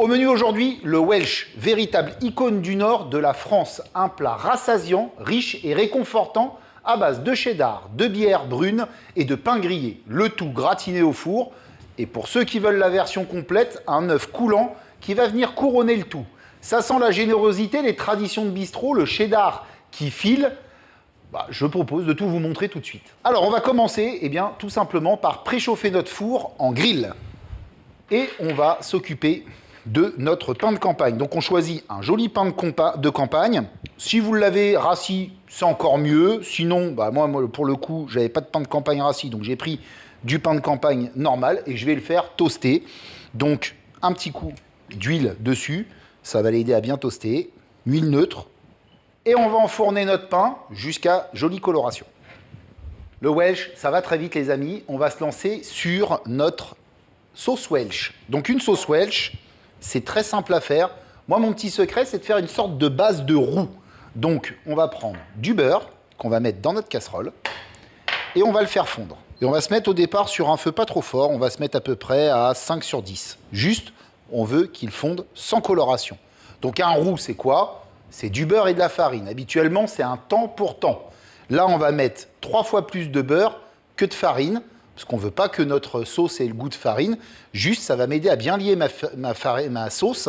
Au menu aujourd'hui, le Welsh, véritable icône du nord de la France. Un plat rassasiant, riche et réconfortant à base de cheddar, de bière brune et de pain grillé. Le tout gratiné au four. Et pour ceux qui veulent la version complète, un œuf coulant qui va venir couronner le tout. Ça sent la générosité, les traditions de bistrot, le cheddar qui file. Je propose de tout vous montrer tout de suite. Alors, on va commencer tout simplement par préchauffer notre four en grill. Et on va s'occuper de notre pain de campagne. Donc, on choisit un joli pain de campagne. Si vous l'avez rassis, c'est encore mieux. Sinon, moi, pour le coup, je n'avais pas de pain de campagne rassis, donc j'ai pris du pain de campagne normal et je vais le faire toaster. Donc, un petit coup d'huile dessus. Ça va l'aider à bien toaster. Huile neutre. Et on va enfourner notre pain jusqu'à jolie coloration. Le Welsh, ça va très vite les amis. On va se lancer sur notre sauce Welsh. Donc une sauce Welsh, c'est très simple à faire. Moi, mon petit secret, c'est de faire une sorte de base de roux. Donc, on va prendre du beurre qu'on va mettre dans notre casserole et on va le faire fondre. Et on va se mettre au départ sur un feu pas trop fort. On va se mettre à peu près à 5 sur 10. Juste, on veut qu'il fonde sans coloration. Donc un roux, c'est quoi ? C'est du beurre et de la farine. Habituellement, c'est un temps pour temps. Là, on va mettre 3 fois plus de beurre que de farine, parce qu'on ne veut pas que notre sauce ait le goût de farine. Juste, ça va m'aider à bien lier ma sauce.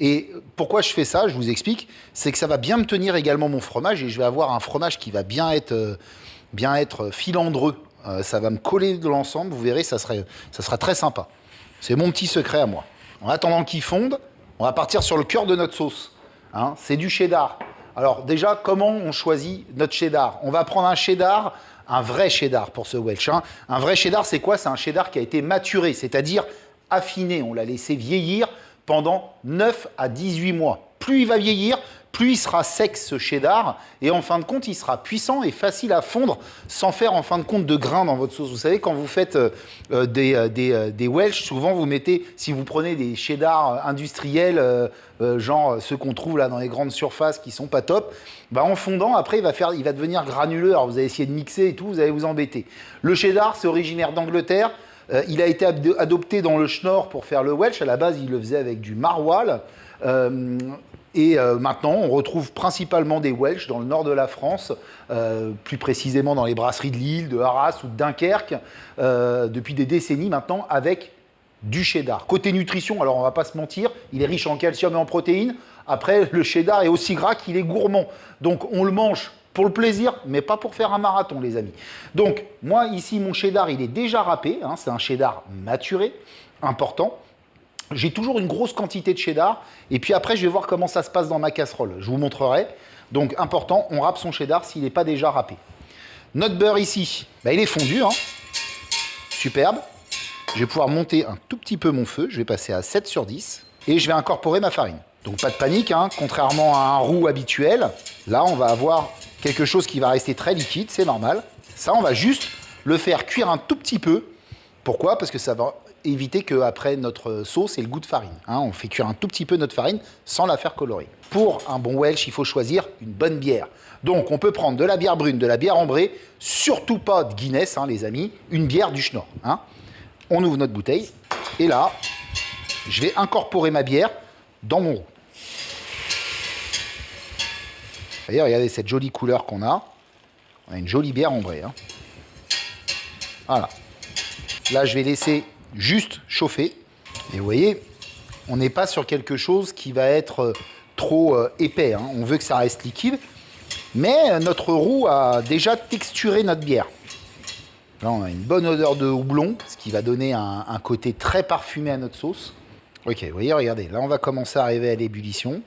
Et pourquoi je fais ça, je vous explique, c'est que ça va bien me tenir également mon fromage et je vais avoir un fromage qui va bien être filandreux. Ça va me coller de l'ensemble, vous verrez, ça sera très sympa. C'est mon petit secret à moi. En attendant qu'il fonde, on va partir sur le cœur de notre sauce. C'est du cheddar. Alors déjà, comment on choisit notre cheddar? On va prendre un cheddar, un vrai cheddar pour ce Welsh. Un vrai cheddar, c'est quoi? C'est un cheddar qui a été maturé, c'est-à-dire affiné. On l'a laissé vieillir pendant 9 à 18 mois. Plus il va vieillir, plus il sera sec ce cheddar. Et en fin de compte, il sera puissant et facile à fondre sans faire en fin de compte de grains dans votre sauce. Vous savez, quand vous faites des Welsh, souvent vous mettez, si vous prenez des cheddar industriels, genre ceux qu'on trouve là dans les grandes surfaces qui sont pas top, en fondant, après il va devenir granuleux. Alors vous allez essayer de mixer et tout, vous allez vous embêter. Le cheddar, c'est originaire d'Angleterre. Il a été adopté dans le Schnorr pour faire le Welsh. À la base, il le faisait avec du maroilles. Maintenant, on retrouve principalement des Welsh dans le nord de la France, plus précisément dans les brasseries de Lille, de Arras ou de Dunkerque, depuis des décennies maintenant, avec du cheddar. Côté nutrition, alors on va pas se mentir, il est riche en calcium et en protéines. Après, le cheddar est aussi gras qu'il est gourmand. Donc, on le mange pour le plaisir, mais pas pour faire un marathon, les amis. Donc, moi, ici, mon cheddar, il est déjà râpé. C'est un cheddar maturé, important. J'ai toujours une grosse quantité de cheddar. Et puis après, je vais voir comment ça se passe dans ma casserole. Je vous montrerai. Donc, important, on râpe son cheddar s'il n'est pas déjà râpé. Notre beurre ici, il est fondu. Superbe. Je vais pouvoir monter un tout petit peu mon feu. Je vais passer à 7 sur 10. Et je vais incorporer ma farine. Donc, pas de panique. Contrairement à un roux habituel, là, on va avoir quelque chose qui va rester très liquide. C'est normal. Ça, on va juste le faire cuire un tout petit peu. Pourquoi? Parce que ça va éviter qu'après notre sauce ait le goût de farine. On fait cuire un tout petit peu notre farine sans la faire colorer. Pour un bon Welsh, il faut choisir une bonne bière. Donc, on peut prendre de la bière brune, de la bière ambrée, surtout pas de Guinness, les amis, une bière du Schnorr. On ouvre notre bouteille et là, je vais incorporer ma bière dans mon roux. Vous voyez, regardez cette jolie couleur qu'on a. On a une jolie bière ambrée. Voilà. Là, je vais laisser juste chauffer. Et vous voyez, on n'est pas sur quelque chose qui va être trop épais. On veut que ça reste liquide. Mais notre roux a déjà texturé notre bière. Là, on a une bonne odeur de houblon, ce qui va donner un côté très parfumé à notre sauce. Ok, vous voyez, regardez. Là, on va commencer à arriver à l'ébullition.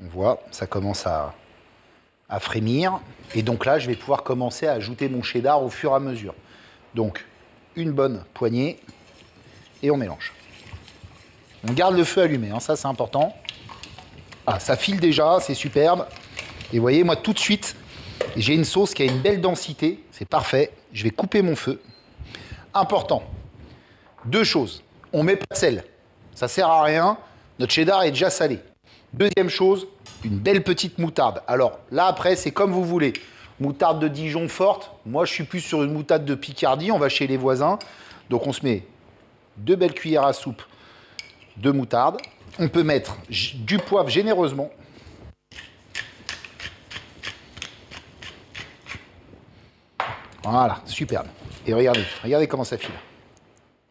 On voit, ça commence à frémir. Et donc là, je vais pouvoir commencer à ajouter mon cheddar au fur et à mesure. Donc, une bonne poignée et on mélange. On garde le feu allumé, ça c'est important. Ça file déjà, c'est superbe. Et vous voyez, moi tout de suite, j'ai une sauce qui a une belle densité, c'est parfait. Je vais couper mon feu. Important, 2 choses. On met pas de sel, ça sert à rien, notre cheddar est déjà salé. Deuxième chose, une belle petite moutarde. Alors là après, c'est comme vous voulez. Moutarde de Dijon forte. Moi, je suis plus sur une moutarde de Picardie. On va chez les voisins. Donc, on se met 2 belles cuillères à soupe de moutarde. On peut mettre du poivre généreusement. Voilà, superbe. Et regardez comment ça file.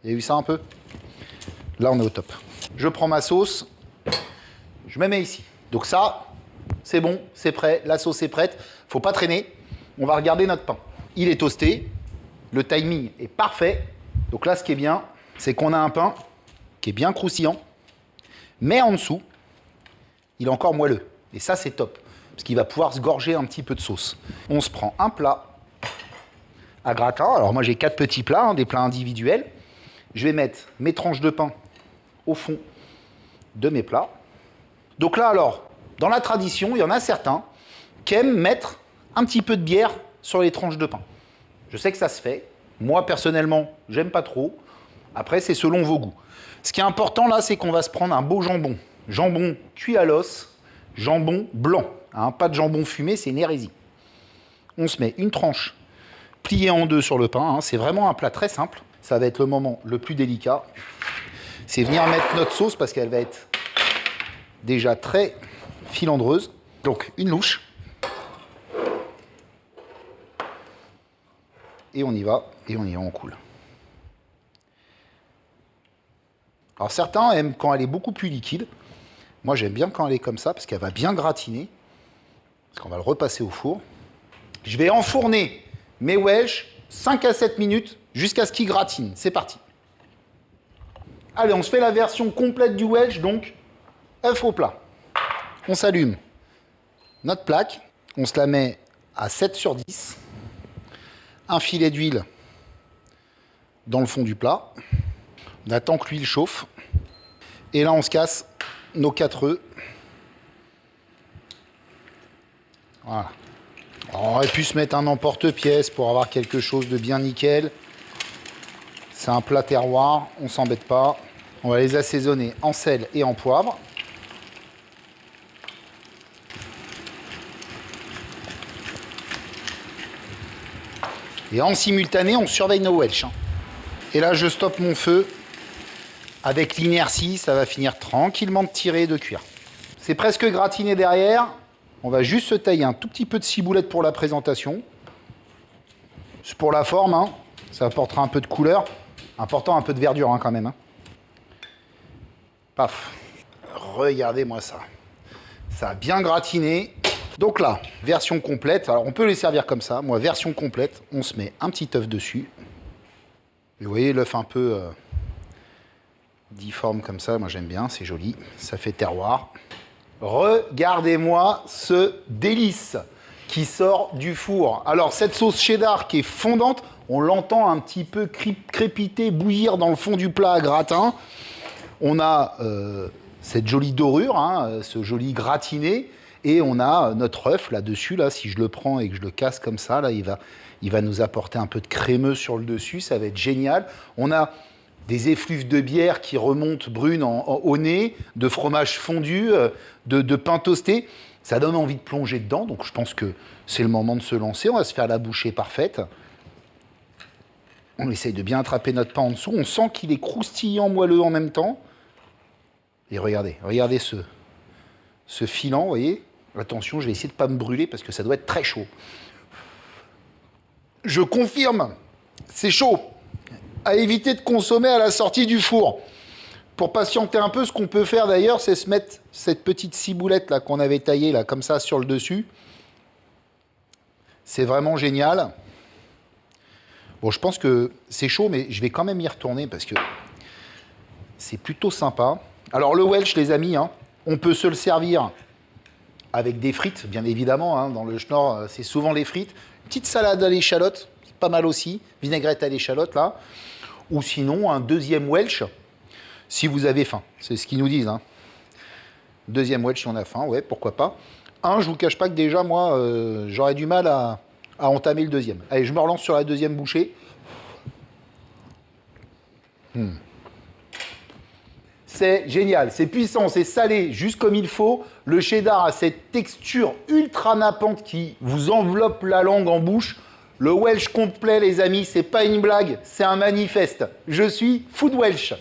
Vous avez vu ça un peu? Là, on est au top. Je prends ma sauce, je me mets ici. Donc ça, c'est bon, c'est prêt, la sauce est prête. Faut pas traîner. On va regarder notre pain. Il est toasté, le timing est parfait. Donc là, ce qui est bien, c'est qu'on a un pain qui est bien croustillant, mais en dessous, il est encore moelleux. Et ça, c'est top, parce qu'il va pouvoir se gorger un petit peu de sauce. On se prend un plat à gratin. Alors moi, j'ai 4 petits plats, hein, des plats individuels. Je vais mettre mes tranches de pain au fond de mes plats. Donc là, alors, dans la tradition, il y en a certains qui aiment mettre un petit peu de bière sur les tranches de pain. Je sais que ça se fait. Moi, personnellement, j'aime pas trop. Après, c'est selon vos goûts. Ce qui est important, là, c'est qu'on va se prendre un beau jambon. Jambon cuit à l'os, jambon blanc. Hein, pas de jambon fumé, c'est une hérésie. On se met une tranche pliée en deux sur le pain. Hein, c'est vraiment un plat très simple. Ça va être le moment le plus délicat. C'est venir mettre notre sauce parce qu'elle va être déjà très filandreuse. Donc, une louche. Et on y va, on coule. Alors certains aiment quand elle est beaucoup plus liquide. Moi j'aime bien quand elle est comme ça parce qu'elle va bien gratiner. Parce qu'on va le repasser au four. Je vais enfourner mes Welsh 5 à 7 minutes jusqu'à ce qu'ils gratinent. C'est parti. Allez, on se fait la version complète du Welsh, donc œuf au plat. On s'allume notre plaque, on se la met à 7 sur 10. Un filet d'huile dans le fond du plat. On attend que l'huile chauffe. Et là, on se casse nos 4 œufs. Voilà. Alors, on aurait pu se mettre un emporte-pièce pour avoir quelque chose de bien nickel. C'est un plat terroir, on ne s'embête pas. On va les assaisonner en sel et en poivre. Et en simultané, on surveille nos Welsh. Et là, je stoppe mon feu. Avec l'inertie, ça va finir tranquillement de tirer et de cuire. C'est presque gratiné derrière. On va juste se tailler un tout petit peu de ciboulette pour la présentation. C'est pour la forme, hein. Ça apportera un peu de couleur. Important, un peu de verdure hein, quand même. Hein. Paf. Regardez-moi ça. Ça a bien gratiné. Donc là, version complète. Alors on peut les servir comme ça. Moi, version complète, on se met un petit œuf dessus. Et vous voyez l'œuf un peu difforme comme ça. Moi j'aime bien, c'est joli. Ça fait terroir. Regardez-moi ce délice qui sort du four. Alors cette sauce cheddar qui est fondante, on l'entend un petit peu crépiter, bouillir dans le fond du plat à gratin. On a cette jolie dorure, hein, ce joli gratiné. Et on a notre œuf là-dessus, là, si je le prends et que je le casse comme ça, là, il va nous apporter un peu de crémeux sur le dessus, ça va être génial. On a des effluves de bière qui remontent brunes au nez, de fromage fondu, de pain toasté. Ça donne envie de plonger dedans, donc je pense que c'est le moment de se lancer. On va se faire la bouchée parfaite. On essaye de bien attraper notre pain en dessous. On sent qu'il est croustillant, moelleux en même temps. Et regardez ce filant, vous voyez. Attention, je vais essayer de ne pas me brûler parce que ça doit être très chaud. Je confirme, c'est chaud. À éviter de consommer à la sortie du four. Pour patienter un peu, ce qu'on peut faire d'ailleurs, c'est se mettre cette petite ciboulette là qu'on avait taillée là, comme ça sur le dessus. C'est vraiment génial. Bon, je pense que c'est chaud, mais je vais quand même y retourner parce que c'est plutôt sympa. Alors le Welsh, les amis, hein, on peut se le servir avec des frites, bien évidemment. Hein, dans le Schnorr, c'est souvent les frites. Petite salade à l'échalote, c'est pas mal aussi. Vinaigrette à l'échalote, là. Ou sinon, un deuxième Welsh, si vous avez faim. C'est ce qu'ils nous disent. Hein. Deuxième Welsh si on a faim, ouais, pourquoi pas. Je vous cache pas que déjà, moi, j'aurais du mal à entamer le deuxième. Allez, je me relance sur la deuxième bouchée. C'est génial, c'est puissant, c'est salé, juste comme il faut. Le cheddar a cette texture ultra nappante qui vous enveloppe la langue en bouche. Le Welsh complet, les amis, c'est pas une blague, c'est un manifeste. Je suis Food Welsh.